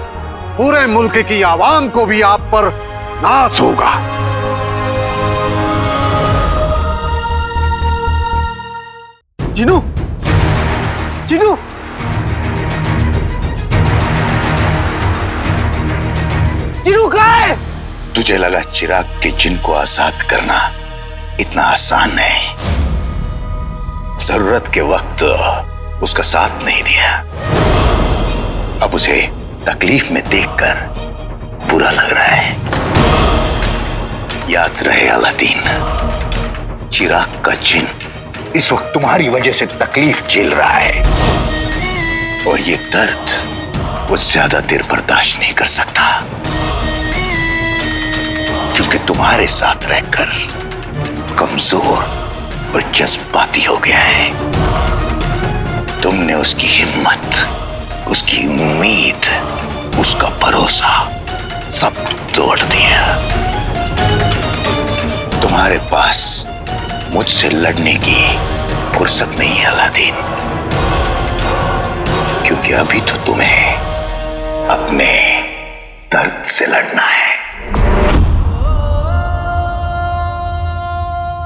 पूरे मुल्क की आवाम को भी आप पर नाज होगा।
जिनू, जिनू, जिनू कहाँ है?
तुझे लगा चिराग के जिन को आजाद करना इतना आसान है। जरूरत के वक्त उसका साथ नहीं दिया, अब उसे तकलीफ में देखकर बुरा लग रहा है। याद रहे अलादीन, चिराग का जिन इस वक्त तुम्हारी वजह से तकलीफ झेल रहा है, और ये दर्द वो ज्यादा देर बर्दाश्त नहीं कर सकता, क्योंकि तुम्हारे साथ रहकर कमजोर और जज्बाती हो गया है। तुमने उसकी हिम्मत, उसकी उम्मीद, उसका भरोसा सब तोड़ दिया। तुम्हारे पास मुझसे लड़ने की फुर्सत नहीं है अलादीन, क्योंकि अभी तो तुम्हें अपने दर्द से लड़ना है।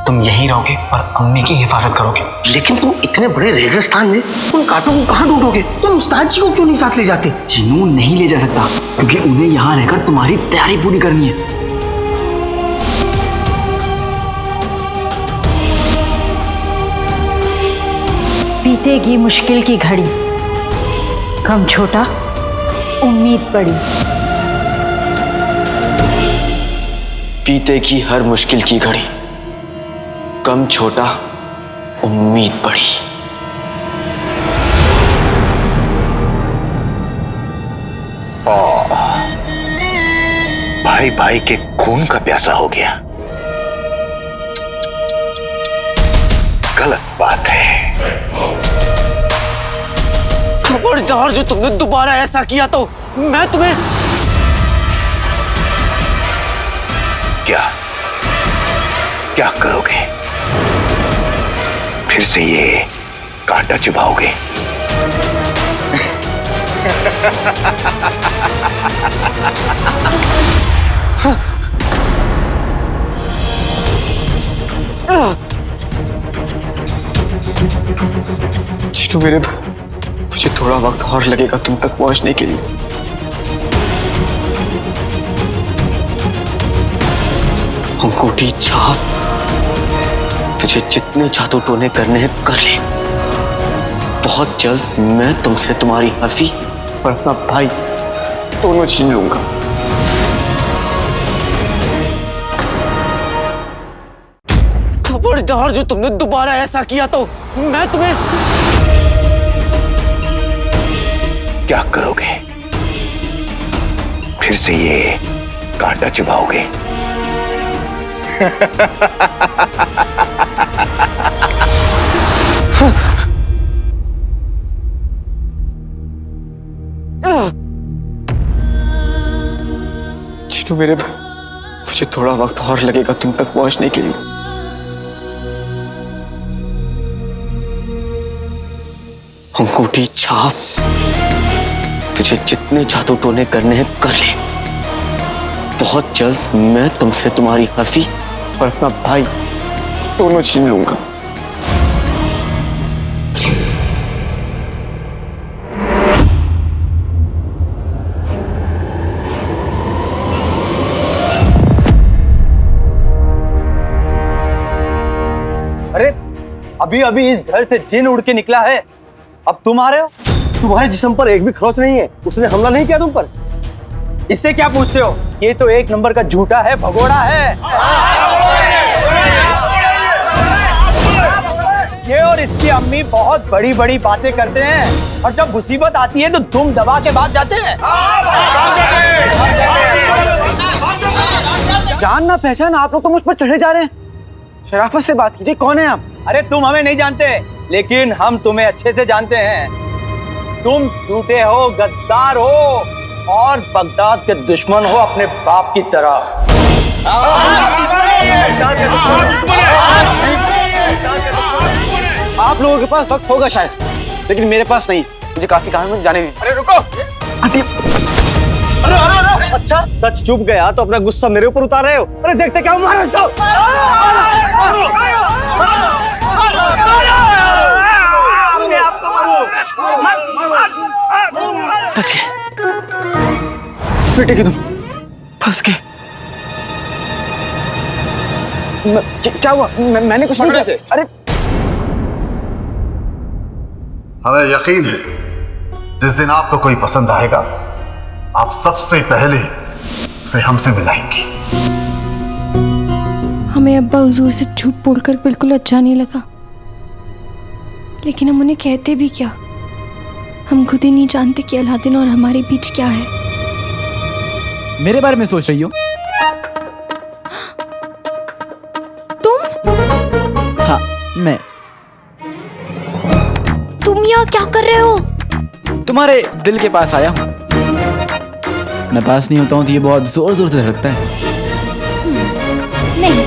तुम यहीं रहोगे और अम्मी की हिफाजत करोगे। लेकिन तुम इतने बड़े रेगिस्तान में उन कांटों को कहाँ ढूंढोगे? तुम उस्ताद जी को क्यों नहीं साथ ले जाते?
जीनू नहीं ले जा सकता क्योंकि उन्हें यहाँ रहकर तुम्हारी तैयारी पूरी करनी है।
बीतेगी मुश्किल की घड़ी, गम छोटा उम्मीद बड़ी।
बीतेगी हर मुश्किल की घड़ी, गम छोटा उम्मीद बड़ी।
भाई भाई के खून का प्यासा हो गया। गलत बात है।
खबरदार जो तुमने दोबारा ऐसा किया तो मैं तुम्हें।
क्या करोगे? फिर से ये कांटा चुभाओगे?
जीनू मेरे, मुझे थोड़ा वक्त और लगेगा तुम तक पहुंचने के लिए। अंगूठी छाप, तुझे जितने जादू टोने करने हैं कर ले। बहुत जल्द मैं तुमसे तुम्हारी हंसी और अपना भाई दोनों छीन लूंगा। खबरदार जो तुमने दोबारा ऐसा किया तो मैं तुम्हें।
क्या करोगे? फिर से ये कांटा चुभाओगे?
जीनू मेरे, मुझे थोड़ा वक्त और लगेगा तुम तक पहुंचने के लिए। अंगूठी छाप, तुझे जितने जादू टोने करने हैं कर ले। बहुत जल्द मैं तुमसे तुम्हारी हंसी और अपना भाई दोनों छीन लूंगा।
अरे अभी अभी इस घर से जिन उड़ के निकला है, अब तुम आ रहे हो? तुम्हारे जिस्म पर एक भी खरोच नहीं है, उसने हमला नहीं किया तुम पर। इससे क्या पूछते हो? ये तो एक नंबर का झूठा है, भगोड़ा है। ये और इसकी अम्मी बहुत बड़ी बड़ी बातें करते हैं और जब मुसीबत आती है तो दुम दबा के भाग जाते हैं। जान ना पहचान आप लोग तो मुझ पर चढ़े जा रहे हैं। शराफत से बात कीजिए, कौन है आप? अरे तुम हमें नहीं जानते, लेकिन हम तुम्हें अच्छे से जानते हैं। तुम झूठे हो, गद्दार हो और बगदाद के दुश्मन हो अपने बाप की तरह।
आप लोगों के पास वक्त होगा शायद, लेकिन मेरे पास नहीं। मुझे काफी काम है, जाने दीजिए।
अरे रुको, अरे अच्छा सच चुप गया तो अपना गुस्सा मेरे ऊपर उतार रहे हो? अरे देखते क्या मारो इसको।
बच गए बेटे की तुम, फंस गए। क्या हुआ? मैंने कुछ नहीं किया। अरे
हमें यकीन है जिस दिन आपको कोई पसंद आएगा आप सबसे पहले उसे हमसे मिलाएंगी।
हमें अब्बा हुजूर से झूठ बोलकर बिल्कुल अच्छा नहीं लगा, लेकिन हम उन्हें कहते भी क्या? हम खुद ही नहीं जानते कि अलादीन और हमारे बीच क्या है।
मेरे बारे में सोच रही हो?
तुम?
हाँ मैं।
तुम यहाँ क्या कर रहे हो?
तुम्हारे दिल के पास आया हूँ। मैं पास नहीं होता हूँ तो ये बहुत जोर जोर से धड़कता है।
नहीं,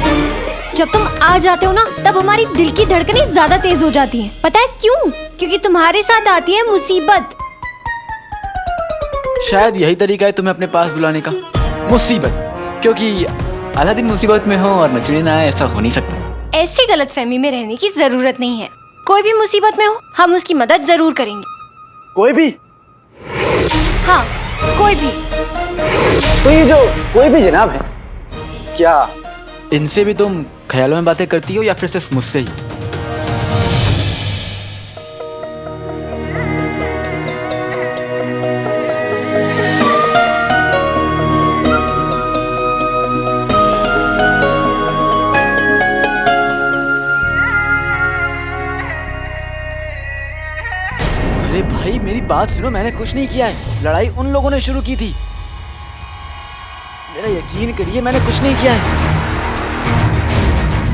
जब तुम आ जाते हो ना तब हमारी दिल की धड़कनें ज्यादा तेज हो जाती हैं। पता है क्यों? क्योंकि तुम्हारे साथ आती है मुसीबत।
शायद यही तरीका है तुम्हें अपने पास बुलाने का, मुसीबत। क्योंकि अलादीन मुसीबत में हो और नचने ना आए, ऐसा हो नहीं सकता।
ऐसी गलतफहमी में रहने की जरूरत नहीं है। कोई भी मुसीबत में हो, हम उसकी मदद जरूर करेंगे।
कोई भी?
हाँ, कोई भी।
तो ये जो कोई भी जनाब है, क्या इनसे भी तुम ख्यालों में बातें करती हो या फिर सिर्फ मुझसे ही? अरे भाई मेरी बात सुनो, मैंने कुछ नहीं किया है। लड़ाई उन लोगों ने शुरू की थी। मेरा यकीन करिए, मैंने कुछ नहीं किया है।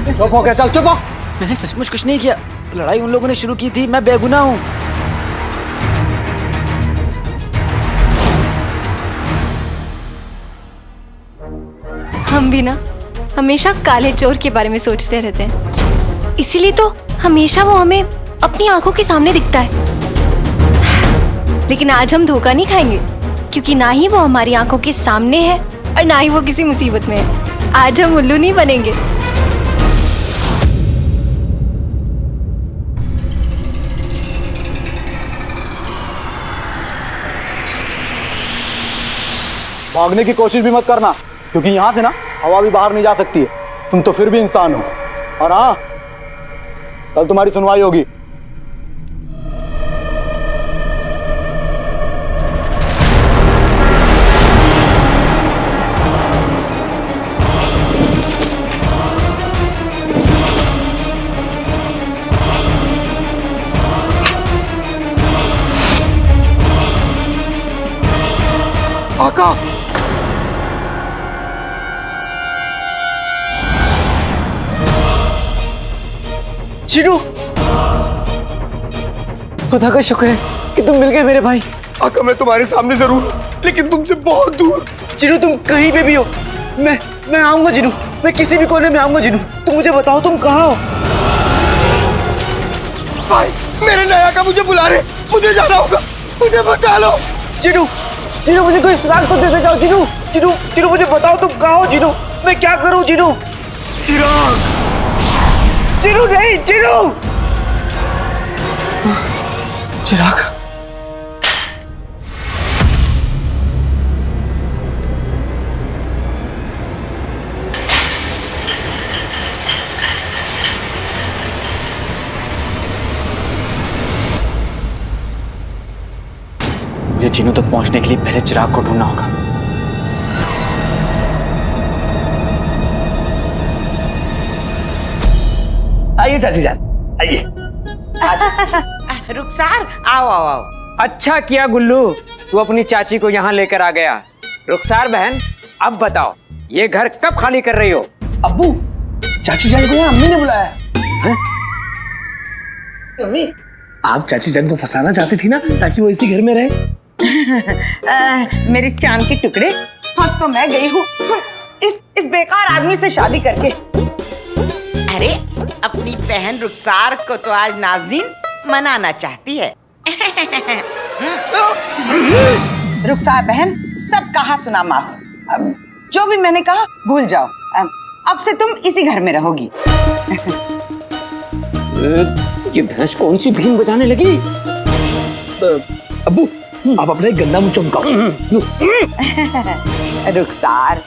चुप हो गया, चल चुप हो।
मैंने सचमुच कुछ नहीं किया। लड़ाई उन लोगों ने शुरू की थी, मैं बेगुनाह हूँ।
हम भी ना हमेशा काले चोर के बारे में सोचते रहते हैं, इसीलिए तो हमेशा वो हमें अपनी आंखों के सामने दिखता है। लेकिन आज हम धोखा नहीं खाएंगे, क्योंकि ना ही वो हमारी आंखों के सामने है और ना ही वो किसी मुसीबत में है। आज हम उल्लू नहीं बनेंगे।
भागने की कोशिश भी मत करना, क्योंकि यहाँ से ना हवा भी बाहर नहीं जा सकती है। तुम तो फिर भी इंसान हो। और हाँ, कल तुम्हारी सुनवाई होगी।
आका,
चिरू, खुदा का शुक्र है कि तुम मिल गए मेरे भाई।
आका मैं तुम्हारे सामने जरूर हूं, लेकिन तुमसे बहुत दूर।
चिरू तुम कहीं पे भी हो, मैं आऊंगा चिरू। मैं किसी भी कोने में आऊंगा चिरू। तुम मुझे बताओ तुम कहाँ हो।
भाई मेरे नया का मुझे बुला रहे, मुझे जाना होगा, मुझे बचा लो।
चिरू, चिरू मुझे कोई सुराग तो दे जाओ चिरू। चिरू, चिरू मुझे बताओ तुम कहाँ हो चिरू। मैं क्या करूँ चिरू।
चिराग,
चिरू नहीं, चिरू। चिराग, मुझे चिनू तक पहुंचने के लिए पहले चिराग को ढूंढना होगा।
आइए चाची जान, आइए।
रुखसार, आओ आओ आओ।
अच्छा किया गुल्लू, तू अपनी चाची को यहाँ लेकर आ गया। रुखसार बहन, अब बताओ ये घर कब खाली कर रही हो?
अब्बू, चाची जान को यहाँ अम्मी ने बुलाया है। अम्मी, आप चाची जान को फंसाना चाहती थी ना, ताकि वो इसी घर में रहे।
मेरे चांद के टुकड़े, फंस तो मैं गई हूँ इस बेकार आदमी से शादी करके। अरे अपनी बहन रुखसार को तो आज नाज़नीन मनाना चाहती है। रुखसार बहन, सब कहा सुना माफ। अब जो भी मैंने कहा भूल जाओ। अब से तुम इसी घर में रहोगी।
ये भैंस कौन सी भीम बजाने लगी? अब्बू, आप अपना एक गंदा मुंह चमकाओ।
रुखसार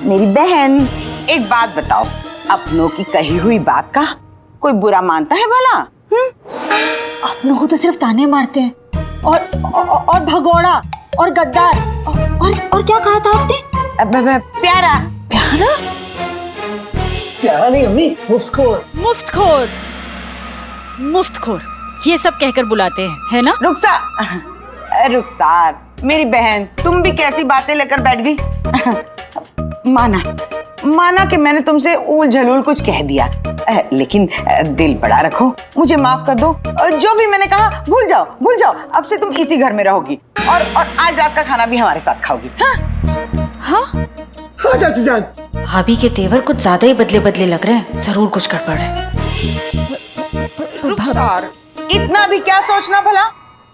मेरी बहन, एक बात बताओ, अपनों की कही हुई बात का कोई बुरा मानता है भला?
अपनों को तो सिर्फ ताने मारते हैं और भगोड़ा और गद्दार और क्या कहा था आपने?
प्यारा।
प्यारा?
प्यारा नहीं अम्मी, मुफ्तखोर।
मुफ्तखोर, मुफ्तखोर, ये सब कहकर बुलाते हैं, है ना?
रुखसार मेरी बहन, तुम भी कैसी बातें लेकर बैठ गई। माना कि मैंने तुमसे ऊल झलूल कुछ कह दिया, लेकिन दिल बड़ा रखो, मुझे माफ कर दो। जो भी मैंने कहा भूल जाओ। अब से तुम इसी घर में रहोगी और आज रात का खाना भी हमारे साथ खाओगी।
हाँ
चाची जान।
भाभी के तेवर कुछ ज्यादा ही बदले लग रहे हैं। जरूर कुछ गड़बड़ है।
रुखसार, इतना भी क्या सोचना भला?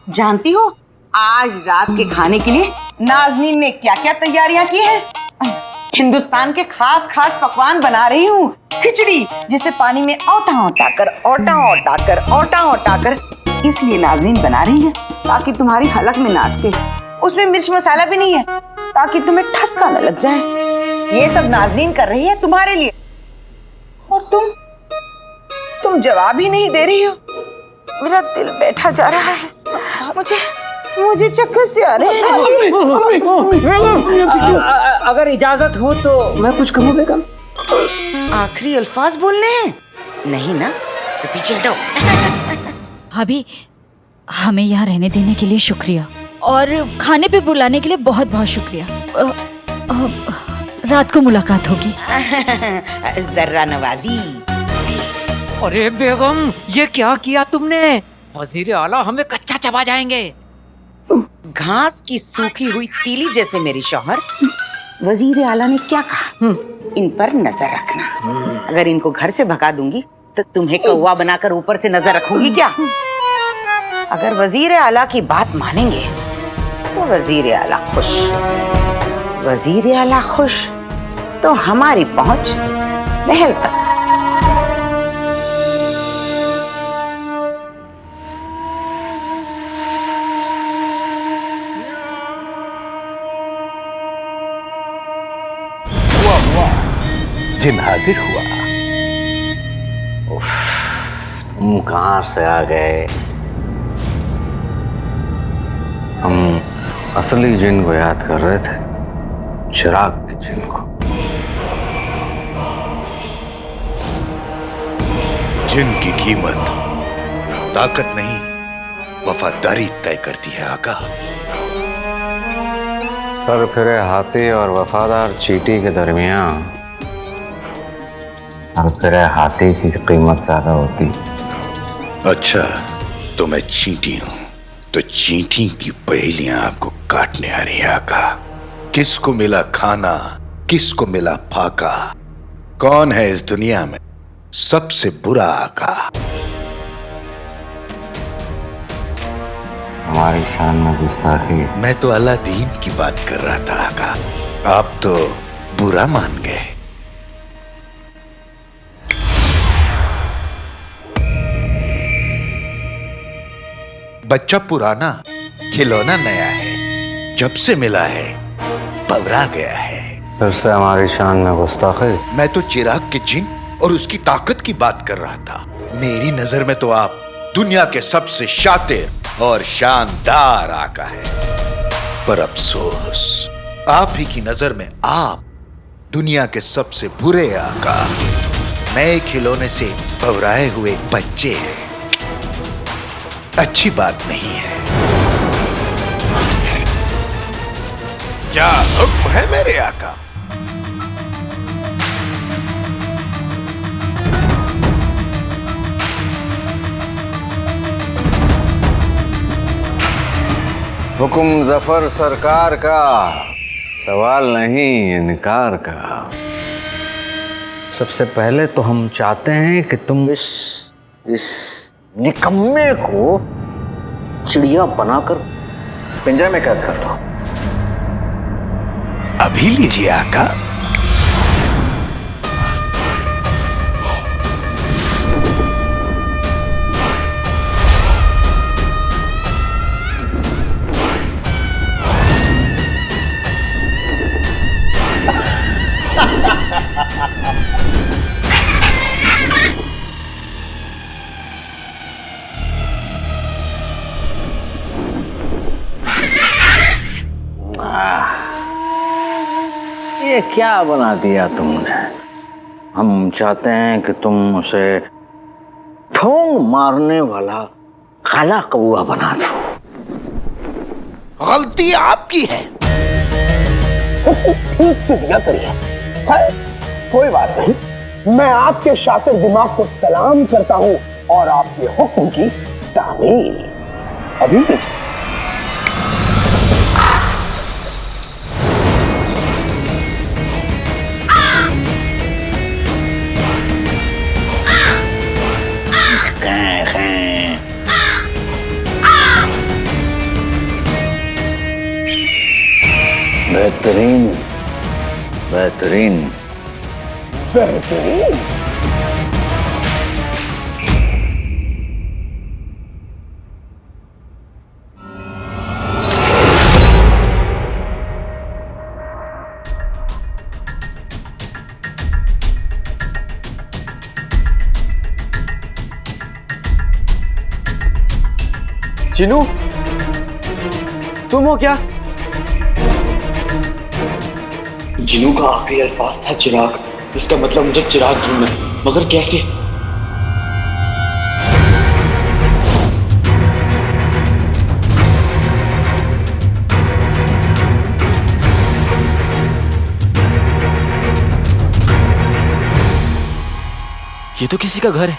जानती हो आज रात के खाने के लिए नाज़नीन ने क्या क्या तैयारियां की हैं? हिंदुस्तान के खास खास पकवान बना रही हूँ। खिचड़ी जिसे पानी में औटा औटा कर इसलिए नाज़नीन बना रही है ताकि तुम्हारी हलक में ना अटके। उसमें मिर्च मसाला भी नहीं है ताकि तुम्हें ठसका न लग जाए। ये सब नाज़नीन कर रही है तुम्हारे लिए, और तुम जवाब ही नहीं दे रही हो। मेरा दिल बैठा जा रहा है, मुझे चक्कर से आ रहे हैं।
अगर इजाजत हो तो मैं कुछ कहूँ बेगम।
आखिरी अल्फाज बोलने हैं? नहीं ना, तो पीछे हटो।
भाभी, हमें यहाँ रहने देने के लिए शुक्रिया और खाने पे बुलाने के लिए बहुत बहुत शुक्रिया। रात को मुलाकात होगी।
जर्रा नवाजी।
अरे बेगम, ये क्या किया तुमने? वजीर आला हमें कच्चा चबा जाएंगे।
घास की सूखी हुई तीली जैसे मेरे शौहर। वजीर आला ने क्या कहा? इन पर नजर रखना। अगर इनको घर से भगा दूंगी तो तुम्हें कौवा बनाकर ऊपर से नजर रखूंगी क्या? अगर वजीर आला की बात मानेंगे तो वजीर आला खुश, वजीर आला खुश तो हमारी पहुंच महल तक।
जिन हाजिर हुआ।
तुम कहाँ से आ गए? हम असली जिन को याद कर रहे थे, चिराग के जिन को।
जिन की कीमत ताकत नहीं, वफादारी तय करती है आका।
सर फिरे हाथी और वफादार चींटी के दरमियान सर फिरे हाथी की कीमत ज्यादा होती।
अच्छा, तो मैं चींटी हूं, तो चींटी की पहेलियां आपको काटने आ रही है आका। किसको मिला खाना, किसको मिला फाका, कौन है इस दुनिया में सबसे बुरा आका?
हमारी शान में गुस्ताखी।
मैं तो अलादीन की बात कर रहा था आका, आप तो बुरा मान गए। बच्चा पुराना, खिलौना नया है, जब से मिला है पवरा गया है।
फिर से हमारी शान में गुस्ताखी।
मैं तो चिराग के जिन और उसकी ताकत की बात कर रहा था। मेरी नजर में तो आप दुनिया के सबसे शातिर और शानदार आका है, पर अफसोस आप ही की नजर में आप दुनिया के सबसे बुरे आका, नए खिलौने से पवराए हुए बच्चे हैं। अच्छी बात नहीं है। क्या हुक्म है मेरे आका?
हुक्म जफर सरकार का, सवाल नहीं इनकार का। सबसे पहले तो हम चाहते हैं कि तुम इस निकम्मे को चिड़िया बनाकर पिंजरे में कैद कर दो।
अभी लीजिए आका।
ये क्या बना दिया तुमने? हम चाहते हैं कि तुम उसे ठोंग मारने वाला काला कौवा बना दो।
गलती आपकी है।
ठीक से दिया करिए। कोई बात नहीं, मैं आपके शातिर दिमाग को सलाम करता हूं और आपके हुक्म की तामील। अभी लीजिए।
बेहतरीन बेहतरीन।
बेहतरीन।
जिनू, तुम हो क्या? जिनू का आखिरी अल्फाज था चिराग। इसका मतलब मुझे चिराग ढूंढना है, मगर कैसे? ये तो किसी का घर है।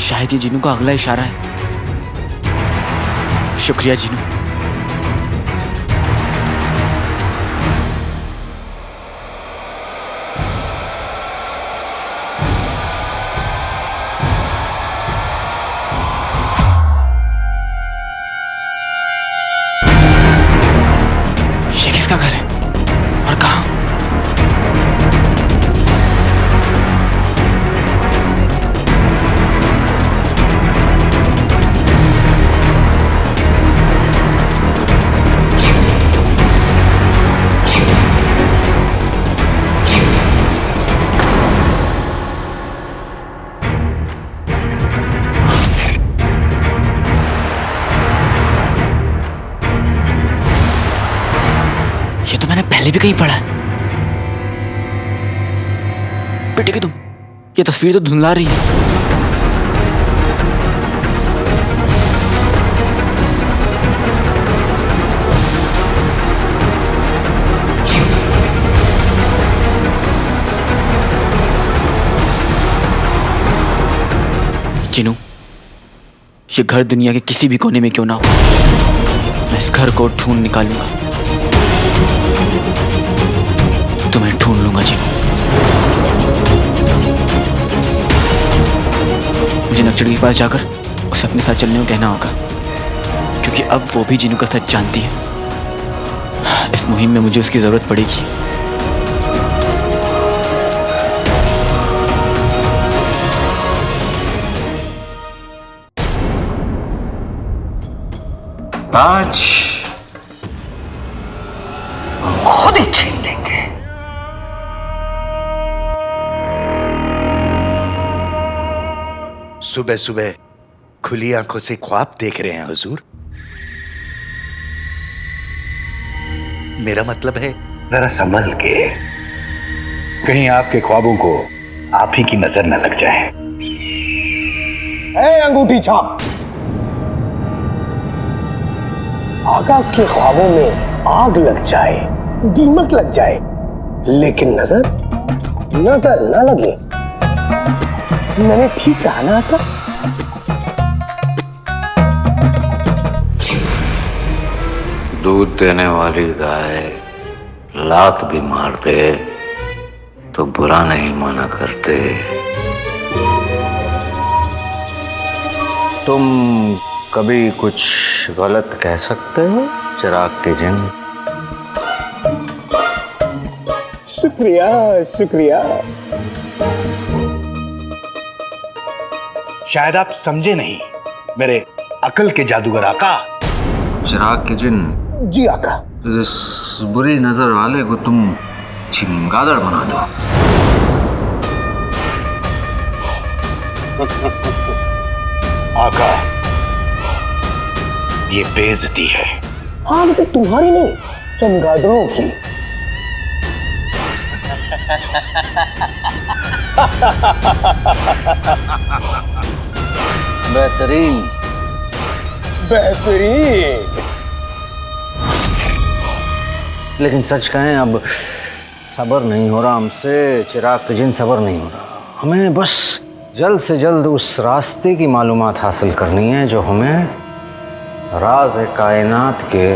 शायद ये जिनू का अगला इशारा है। शुक्रिया जिनू। ये किसका घर है और कहाँ? ये तो मैंने पहले भी कहीं पढ़ा है। बेटे की तुम, ये तस्वीर तो धुंधला रही है। जिनू, ये घर दुनिया के किसी भी कोने में क्यों ना हो, मैं इस घर को ढूंढ निकालूंगा। तुम्हें ढूंढ लूंगा जिनू। मुझे नक्चड़ के पास जाकर उसे अपने साथ चलने को कहना होगा, क्योंकि अब वो भी जिनू का सच जानती है। इस मुहिम में मुझे उसकी जरूरत पड़ेगी।
आज हम खुद ही छीन लेंगे।
सुबह सुबह खुली आंखों से ख्वाब देख रहे हैं हुजूर? मेरा मतलब है
जरा संभल के, कहीं आपके ख्वाबों को आप ही की नजर न लग जाए।
ए अंगूठी छाप, आका के ख्वाबों में आग लग जाए, दीमक लग जाए, लेकिन नजर न लगे। मैंने ठीक कहा ना आका?
दूध देने वाली गाय लात भी मार दे तो बुरा नहीं माना करते। तुम कभी कुछ गलत कह सकते हो चिराग के जिन?
शुक्रिया शुक्रिया।
शायद आप समझे नहीं मेरे अकल के जादूगर आका।
चिराग के जिन,
जी आका।
इस बुरी नजर वाले को तुम चमगादड़ बना दो।
आका, ये बेइज्जती है।
हाँ, लेकिन तुम्हारी नहीं, चमगादड़ों की।
बेहतरीन
बेहतरीन।
लेकिन सच कहें, अब सब्र नहीं हो रहा हमसे चिराग के जिन, सब्र नहीं हो रहा। हमें बस जल्द से जल्द उस रास्ते की मालूमात हासिल करनी है जो हमें राज कायनात के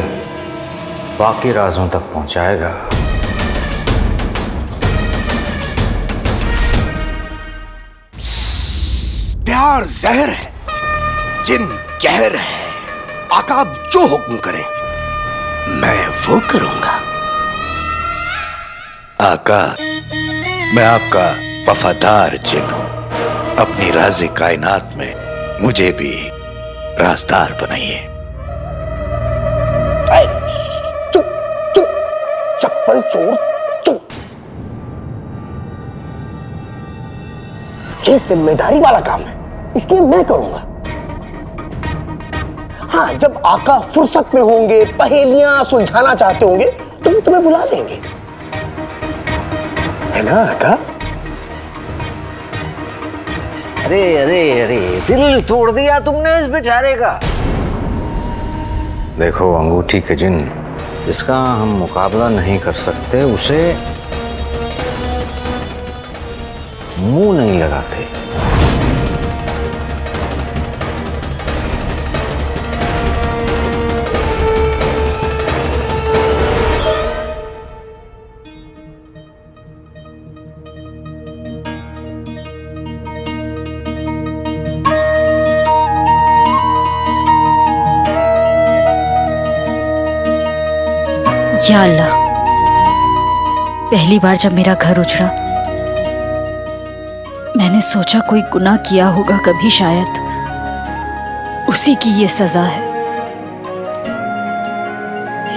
बाकी राजों तक पहुंचाएगा।
प्यार जहर है
जिन कहर है। आका आप जो हुक्म करें मैं वो करूंगा।
आका, मैं आपका वफादार जिन हूं। अपनी राज़े कायनात में मुझे भी राजदार बनाइए।
चुप चुप, चप्पल चोर चुप। ये जिम्मेदारी वाला काम है, इसलिए मैं करूंगा। हाँ, जब आका फुर्सत में होंगे, पहेलियां सुलझाना चाहते होंगे तो वो तुम्हें बुला लेंगे, है ना आका?
अरे अरे अरे, दिल तोड़ दिया तुमने इस बेचारे का। देखो अंगूठी के जिन, जिसका हम मुकाबला नहीं कर सकते उसे मुंह नहीं लगाते।
या अल्लाह, पहली बार जब मेरा घर उजड़ा मैंने सोचा कोई गुनाह किया होगा कभी, शायद उसी की ये सजा है।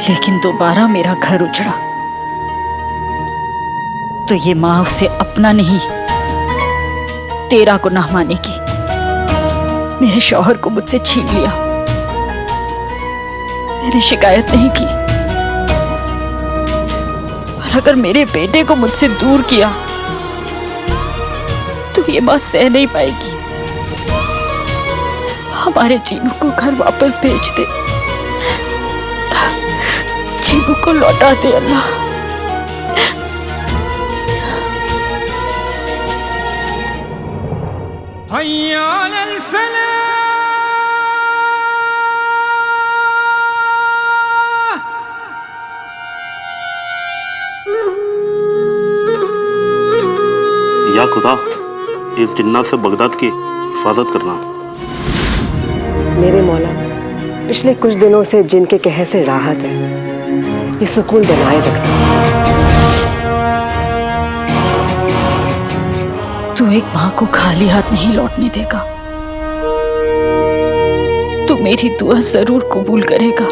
लेकिन दोबारा मेरा घर उजड़ा तो ये माँ उसे अपना नहीं तेरा गुनाह मानेगी। मेरे शौहर को मुझसे छीन लिया, मैंने शिकायत नहीं की, और अगर मेरे बेटे को मुझसे दूर किया तो ये मां सह नहीं पाएगी। हमारे चीनू को घर वापस भेज दे, चीनू को लौटा दे अल्लाह।
या खुदा, इस जिन्नात से बगदाद की हिफाजत करना।
मेरे मौला, पिछले कुछ दिनों से जिन के कहर से राहत है, ये सुकून बनाए रखना।
तू एक मां को खाली हाथ नहीं लौटने देगा, तू मेरी दुआ जरूर कबूल करेगा,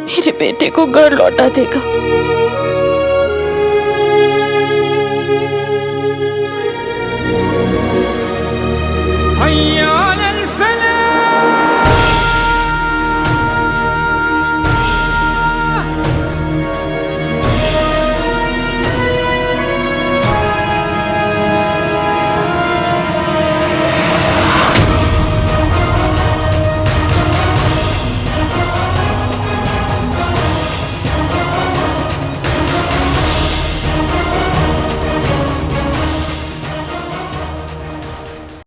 मेरे बेटे को घर लौटा देगा।
हैया